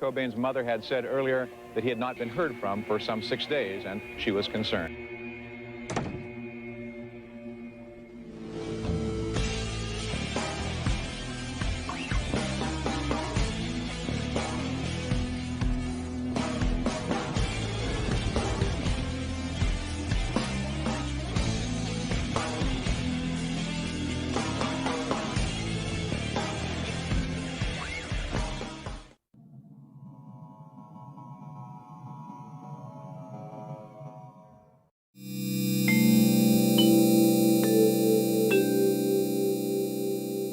Cobain's mother had said earlier that he had not been heard from for some 6 days, and she was concerned.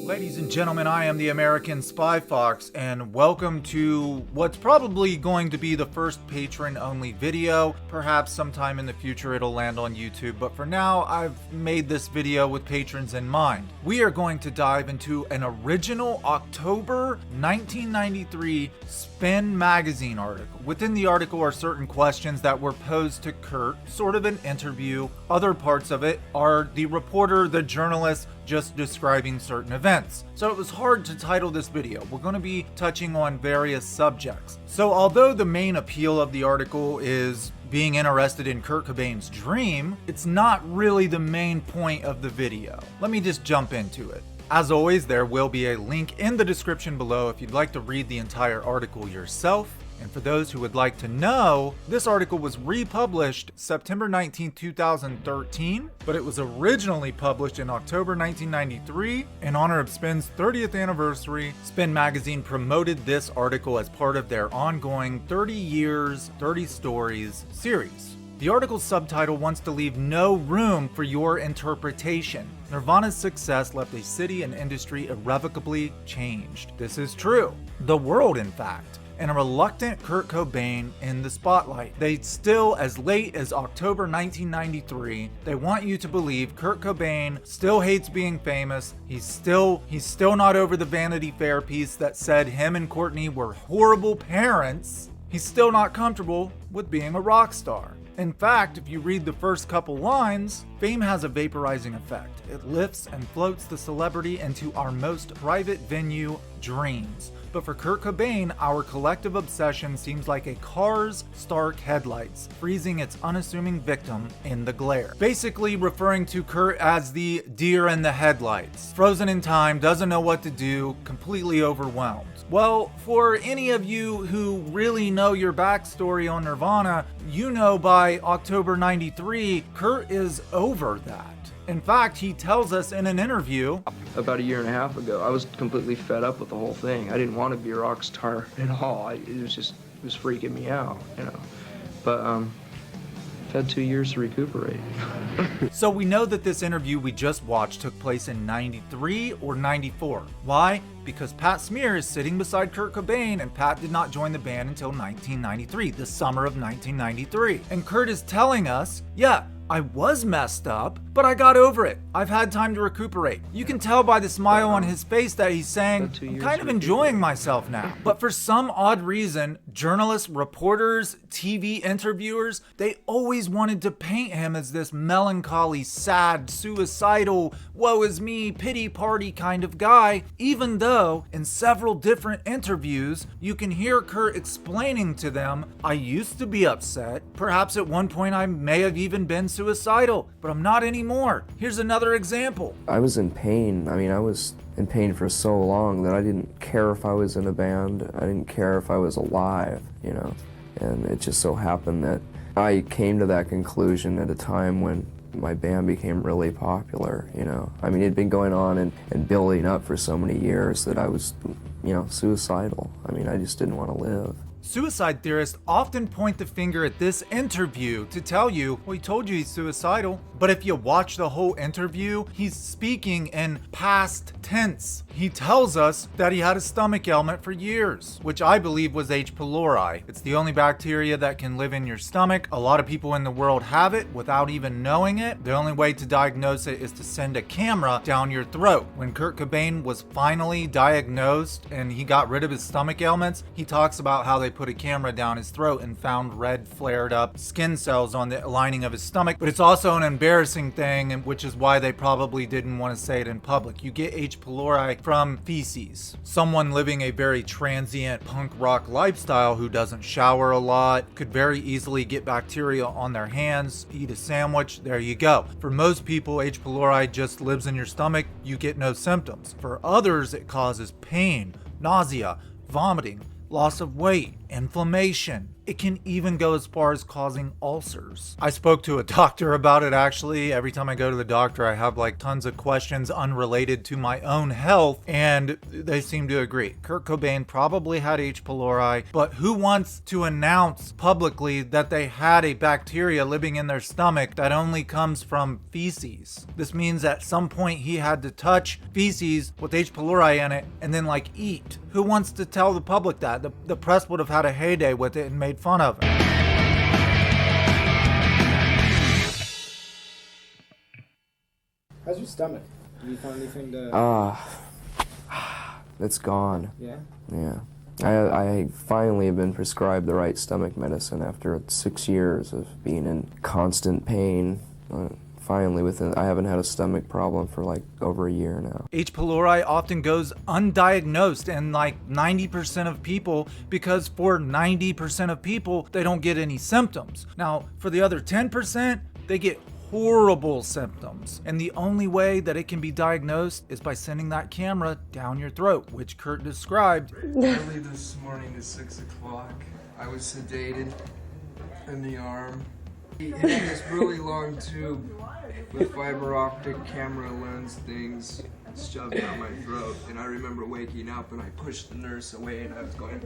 Ladies and gentlemen, I am the American Spy Fox, and welcome to what's probably going to be the first patron-only video. Perhaps sometime in the future it'll land on YouTube, but for now, I've made this video with patrons in mind. We are going to dive into an original October 1993 Spin magazine article. Within the article are certain questions that were posed to Kurt, sort of an interview. Other parts of it are the reporter, the journalist, just describing certain events. So it was hard to title this video. We're going to be touching on various subjects. So although the main appeal of the article is being interested in Kurt Cobain's dream, it's not really the main point of the video. Let me just jump into it. As always, there will be a link in the description below if you'd like to read the entire article yourself. And for those who would like to know, this article was republished September 19, 2013, but it was originally published in October 1993. In honor of Spin's 30th anniversary, Spin magazine promoted this article as part of their ongoing 30 Years, 30 Stories series. The article's subtitle wants to leave no room for your interpretation. Nirvana's success left a city and industry irrevocably changed. This is true. The world, in fact. And a reluctant Kurt Cobain in the spotlight. They still, as late as October 1993, they want you to believe Kurt Cobain still hates being famous. He's still not over the Vanity Fair piece that said him and Courtney were horrible parents. He's still not comfortable with being a rock star. In fact, if you read the first couple lines, fame has a vaporizing effect. It lifts and floats the celebrity into our most private venue, dreams. But for Kurt Cobain, our collective obsession seems like a car's stark headlights, freezing its unassuming victim in the glare. Basically referring to Kurt as the deer in the headlights. Frozen in time, doesn't know what to do, completely overwhelmed. Well, for any of you who really know your backstory on Nirvana, you know by October 93, Kurt is over that. In fact, he tells us in an interview, about a year and a half ago, I was completely fed up with the whole thing. I didn't want to be a rock star at all. It was freaking me out, you know. But I've had 2 years to recuperate. So we know that this interview we just watched took place in 93 or 94. Why? Because Pat Smear is sitting beside Kurt Cobain, and Pat did not join the band until 1993, the summer of 1993. And Kurt is telling us, yeah, I was messed up, but I got over it. I've had time to recuperate. You can tell by the smile on his face that he's saying, I'm kind of enjoying myself now. But for some odd reason, journalists, reporters, TV interviewers, they always wanted to paint him as this melancholy, sad, suicidal, woe is me, pity party kind of guy, even though in several different interviews, you can hear Kurt explaining to them, I used to be upset. Perhaps at one point I may have even been suicidal, but I'm not anymore. Here's another example. I was in pain. I mean, I was in pain for so long that I didn't care if I was in a band. I didn't care if I was alive, you know. And it just so happened that I came to that conclusion at a time when my band became really popular, you know. I mean, it'd been going on and building up for so many years that I was, you know, suicidal. I mean, I just didn't want to live. Suicide theorists often point the finger at this interview to tell you, well, he told you he's suicidal. But if you watch the whole interview, he's speaking in past tense. He tells us that he had a stomach ailment for years, which I believe was H. pylori. It's the only bacteria that can live in your stomach. A lot of people in the world have it without even knowing it. The only way to diagnose it is to send a camera down your throat. When Kurt Cobain was finally diagnosed and he got rid of his stomach ailments, he talks about how they put a camera down his throat and found red flared up skin cells on the lining of his stomach. But it's also an embarrassing thing, which is why they probably didn't want to say it in public. You get H. pylori from feces. Someone living a very transient punk rock lifestyle who doesn't shower a lot could very easily get bacteria on their hands, eat a sandwich, there you go. For most people, H. pylori just lives in your stomach, you get no symptoms. For others, it causes pain, nausea, vomiting, loss of weight, inflammation. It can even go as far as causing ulcers. I spoke to a doctor about it actually. Every time I go to the doctor, I have like tons of questions unrelated to my own health, and they seem to agree. Kurt Cobain probably had H. pylori, but who wants to announce publicly that they had a bacteria living in their stomach that only comes from feces? This means at some point he had to touch feces with H. pylori in it and then like eat. Who wants to tell the public that? The press would have had a heyday with it and made fun of it. How's your stomach? Have you found anything to... It's gone. Yeah? Yeah. I finally have been prescribed the right stomach medicine after 6 years of being in constant pain. Finally, I haven't had a stomach problem for like over a year now. H. pylori often goes undiagnosed in like 90% of people because for 90% of people, they don't get any symptoms. Now, for the other 10%, they get horrible symptoms. And the only way that it can be diagnosed is by sending that camera down your throat, which Kurt described. Early this morning at 6 o'clock, I was sedated in the arm. He had this really long tube with fiber optic camera lens things shoved down my throat, and I remember waking up and I pushed the nurse away and I was going...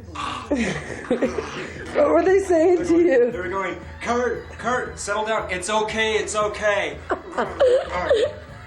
What were they saying to you? They were going, Kurt, settle down. It's okay, it's okay.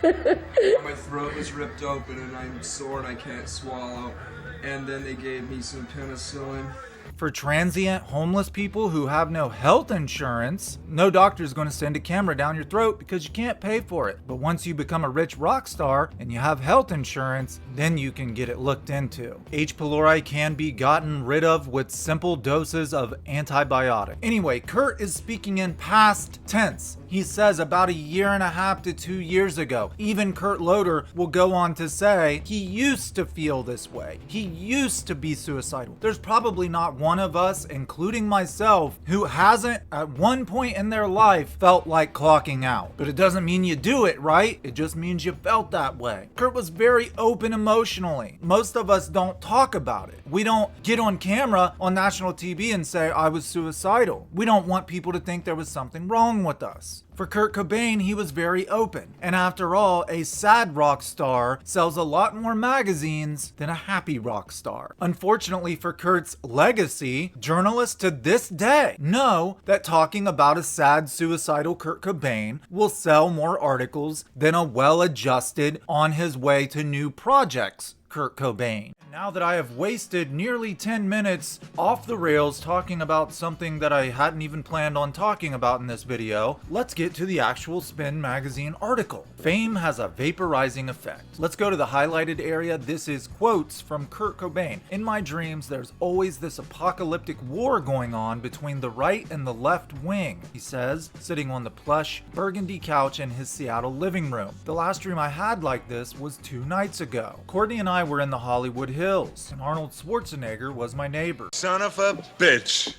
My throat was ripped open and I'm sore and I can't swallow. And then they gave me some penicillin. For transient homeless people who have no health insurance, no doctor is going to send a camera down your throat because you can't pay for it. But once you become a rich rock star and you have health insurance, then you can get it looked into. H. pylori can be gotten rid of with simple doses of antibiotic. Anyway, Kurt is speaking in past tense. He says about 1.5 to 2 years ago. Even Kurt Loder will go on to say he used to feel this way. He used to be suicidal. There's probably not one of us, including myself, who hasn't at one point in their life felt like clocking out. But it doesn't mean you do it, right? It just means you felt that way. Kurt was very open emotionally. Most of us don't talk about it. We don't get on camera on national TV and say, I was suicidal. We don't want people to think there was something wrong with us. For Kurt Cobain, he was very open. And after all, a sad rock star sells a lot more magazines than a happy rock star. Unfortunately for Kurt's legacy, journalists to this day know that talking about a sad, suicidal Kurt Cobain will sell more articles than a well-adjusted, on his way to new projects Kurt Cobain. Now that I have wasted nearly 10 minutes off the rails talking about something that I hadn't even planned on talking about in this video, let's get to the actual Spin magazine article. Fame has a vaporizing effect. Let's go to the highlighted area. This is quotes from Kurt Cobain. In my dreams, there's always this apocalyptic war going on between the right and the left wing, he says, sitting on the plush burgundy couch in his Seattle living room. The last dream I had like this was 2 nights ago. Courtney and I were in the Hollywood Hills, and Arnold Schwarzenegger was my neighbor. Son of a bitch.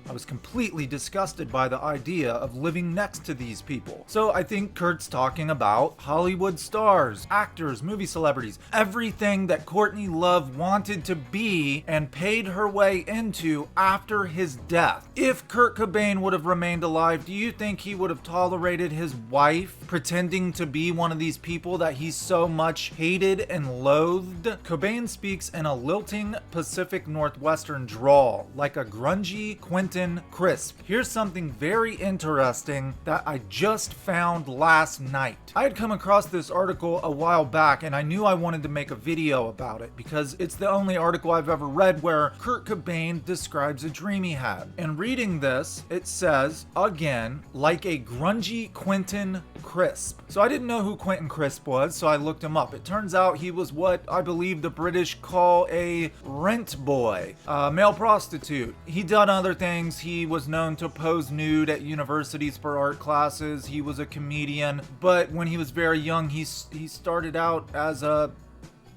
I was completely disgusted by the idea of living next to these people. So I think Kurt's talking about Hollywood stars, actors, movie celebrities, everything that Courtney Love wanted to be and paid her way into after his death. If Kurt Cobain would have remained alive, do you think he would have tolerated his wife pretending to be one of these people that he so much hated and loathed? Cobain speaks in a lilting Pacific Northwestern drawl, like a grungy Quentin Quentin Crisp. Here's something very interesting that I just found last night. I had come across this article a while back and I knew I wanted to make a video about it because it's the only article I've ever read where Kurt Cobain describes a dream he had. And reading this, it says, again, like a grungy Quentin Crisp. So I didn't know who Quentin Crisp was, so I looked him up. It turns out he was what I believe the British call a rent boy, a male prostitute. He'd done other things. He was known to pose nude at universities for art classes. He was a comedian, but when he was very young, he started out as a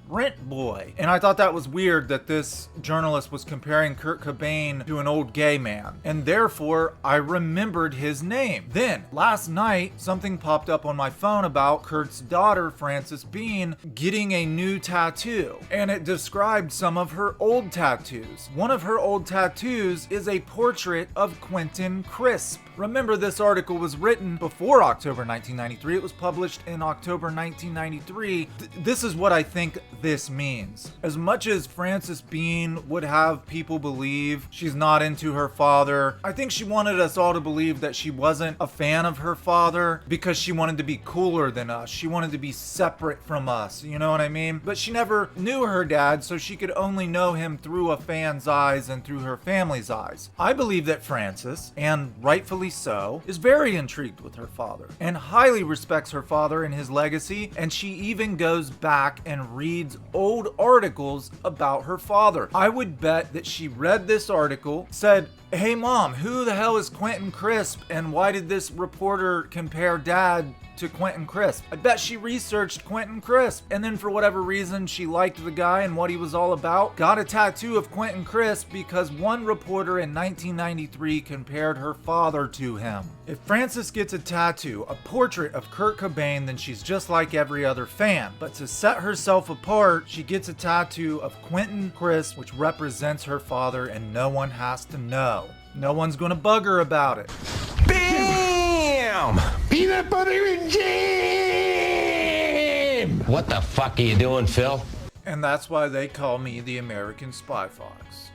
rent boy. And I thought that was weird that this journalist was comparing Kurt Cobain to an old gay man. And therefore, I remembered his name. Then, last night, something popped up on my phone about Kurt's daughter, Frances Bean, getting a new tattoo. And it described some of her old tattoos. One of her old tattoos is a portrait of Quentin Crisp. Remember, this article was written before October 1993. It was published in October 1993. This is what I think this means. As much as Frances Bean would have people believe she's not into her father, I think she wanted us all to believe that she wasn't a fan of her father because she wanted to be cooler than us. She wanted to be separate from us, you know what I mean? But she never knew her dad, so she could only know him through a fan's eyes and through her family's eyes. I believe that Frances, and rightfully so, is very intrigued with her father and highly respects her father and his legacy, and she even goes back and reads old articles about her father. I would bet that she read this article, said, "Hey mom, who the hell is Quentin Crisp, and why did this reporter compare dad to Quentin Crisp?" I bet she researched Quentin Crisp, and then for whatever reason she liked the guy and what he was all about, got a tattoo of Quentin Crisp because one reporter in 1993 compared her father to him. If Frances gets a tattoo, a portrait of Kurt Cobain, then she's just like every other fan. But to set herself apart, she gets a tattoo of Quentin Crisp, which represents her father, and no one has to know. No one's gonna bug her about it. Bam! Peanut butter and jam! What the fuck are you doing, Phil? And that's why they call me the American Spy Fox.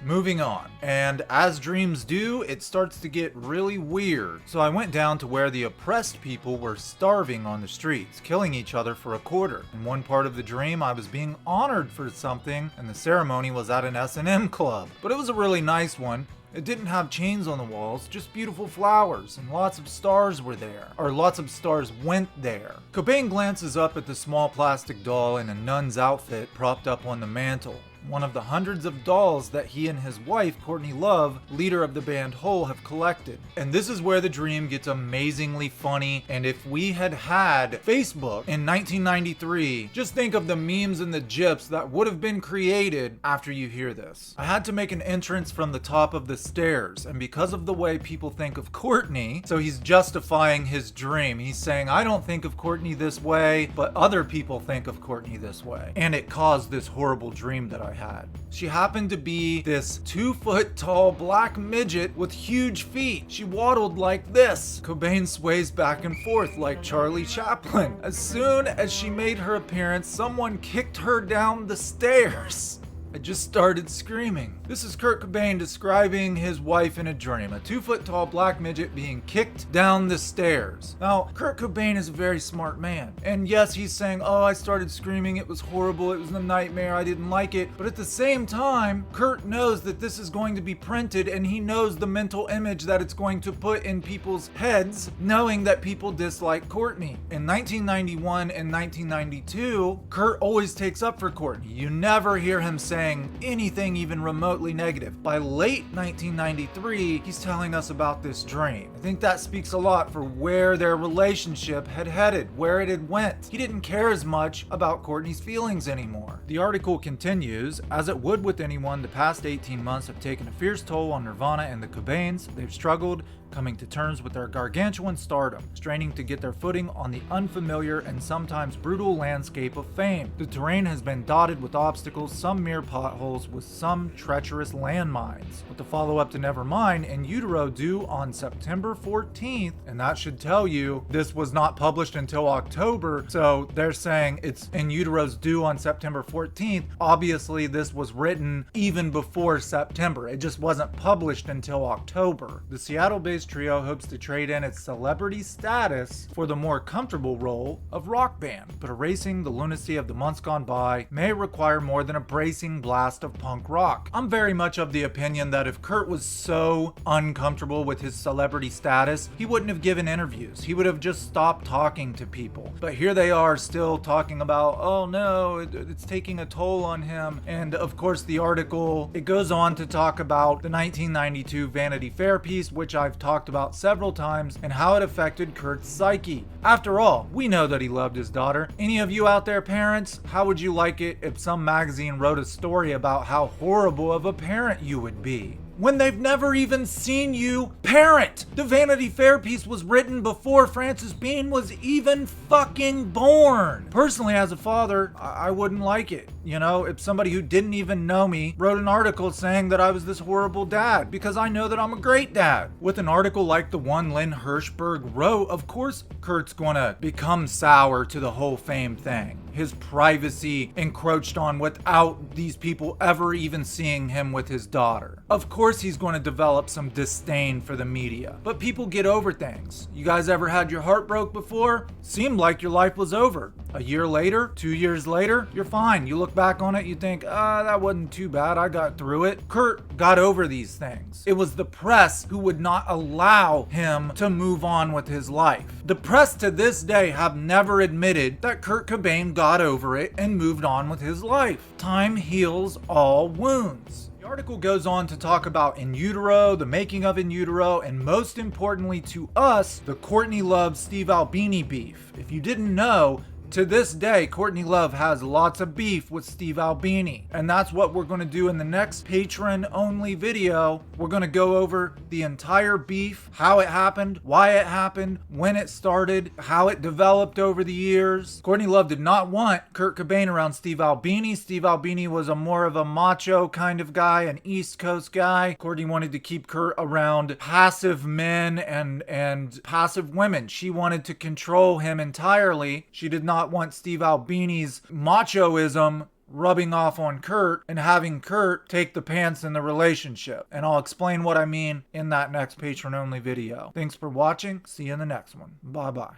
Moving on, and as dreams do, it starts to get really weird. So I went down to where the oppressed people were starving on the streets, killing each other for a quarter. In one part of the dream, I was being honored for something, and the ceremony was at an S&M club. But it was a really nice one. It didn't have chains on the walls, just beautiful flowers, and lots of stars were there. Or lots of stars went there. Cobain glances up at the small plastic doll in a nun's outfit propped up on the mantle. One of the hundreds of dolls that he and his wife, Courtney Love, leader of the band Hole, have collected. And this is where the dream gets amazingly funny, and if we had had Facebook in 1993, just think of the memes and the gifs that would have been created after you hear this. I had to make an entrance from the top of the stairs, and because of the way people think of Courtney, so he's justifying his dream. He's saying, I don't think of Courtney this way, but other people think of Courtney this way. And it caused this horrible dream that I had. She happened to be this 2-foot tall black midget with huge feet. She waddled like this. Cobain sways back and forth like Charlie Chaplin. As soon as she made her appearance, someone kicked her down the stairs. I just started screaming. This is Kurt Cobain describing his wife in a dream, a 2-foot tall black midget being kicked down the stairs. Now, Kurt Cobain is a very smart man. And yes, he's saying, oh, I started screaming, it was horrible, it was a nightmare, I didn't like it. But at the same time, Kurt knows that this is going to be printed, and he knows the mental image that it's going to put in people's heads, knowing that people dislike Courtney. In 1991 and 1992, Kurt always takes up for Courtney. You never hear him saying anything even remotely negative. By late 1993, he's telling us about this dream. I think that speaks a lot for where their relationship had headed, where it had went. He didn't care as much about Courtney's feelings anymore. The article continues, as it would with anyone, the past 18 months have taken a fierce toll on Nirvana and the Cobains. They've struggled, coming to terms with their gargantuan stardom, straining to get their footing on the unfamiliar and sometimes brutal landscape of fame. The terrain has been dotted with obstacles, some mere potholes with some treacherous landmines. With the follow-up to Nevermind In Utero due on September 14th, and that should tell you this was not published until October, so they're saying it's In Utero's due on September 14th. Obviously, this was written even before September. It just wasn't published until October. The Seattle-based trio hopes to trade in its celebrity status for the more comfortable role of rock band, but erasing the lunacy of the months gone by may require more than a bracing blast of punk rock. I'm very much of the opinion that if Kurt was so uncomfortable with his celebrity status, he wouldn't have given interviews. He would have just stopped talking to people. But here they are still talking about, oh no, it's taking a toll on him. And of course the article, it goes on to talk about the 1992 Vanity Fair piece, which I've talked about several times, and how it affected Kurt's psyche. After all, we know that he loved his daughter. Any of you out there parents, how would you like it if some magazine wrote a story about how horrible of a parent you would be when they've never even seen you parent? The Vanity Fair piece was written before Frances Bean was even fucking born. Personally, as a father, I wouldn't like it. You know, if somebody who didn't even know me wrote an article saying that I was this horrible dad, because I know that I'm a great dad. With an article like the one Lynn Hirschberg wrote, of course Kurt's gonna become sour to the whole fame thing. His privacy encroached on without these people ever even seeing him with his daughter. Of course he's going to develop some disdain for the media. But people get over things. You guys ever had your heart broke before? Seemed like your life was over. A year later, 2 years later, you're fine. You look back on it, you think, that wasn't too bad. I got through it. Kurt got over these things. It was the press who would not allow him to move on with his life. The press to this day have never admitted that Kurt Cobain got over it and moved on with his life. Time heals all wounds. The article goes on to talk about In Utero, the making of In Utero, and most importantly to us, the Courtney Love-Steve Albini beef. If you didn't know, to this day, Courtney Love has lots of beef with Steve Albini. And that's what we're going to do in the next Patron-only video. We're going to go over the entire beef, how it happened, why it happened, when it started, how it developed over the years. Courtney Love did not want Kurt Cobain around Steve Albini. Steve Albini was more of a macho kind of guy, an East Coast guy. Courtney wanted to keep Kurt around passive men and passive women. She wanted to control him entirely. She did not want Steve Albini's machoism rubbing off on Kurt and having Kurt take the pants in the relationship. And I'll explain what I mean in that next Patron-only video. Thanks for watching. See you in the next one. Bye-bye.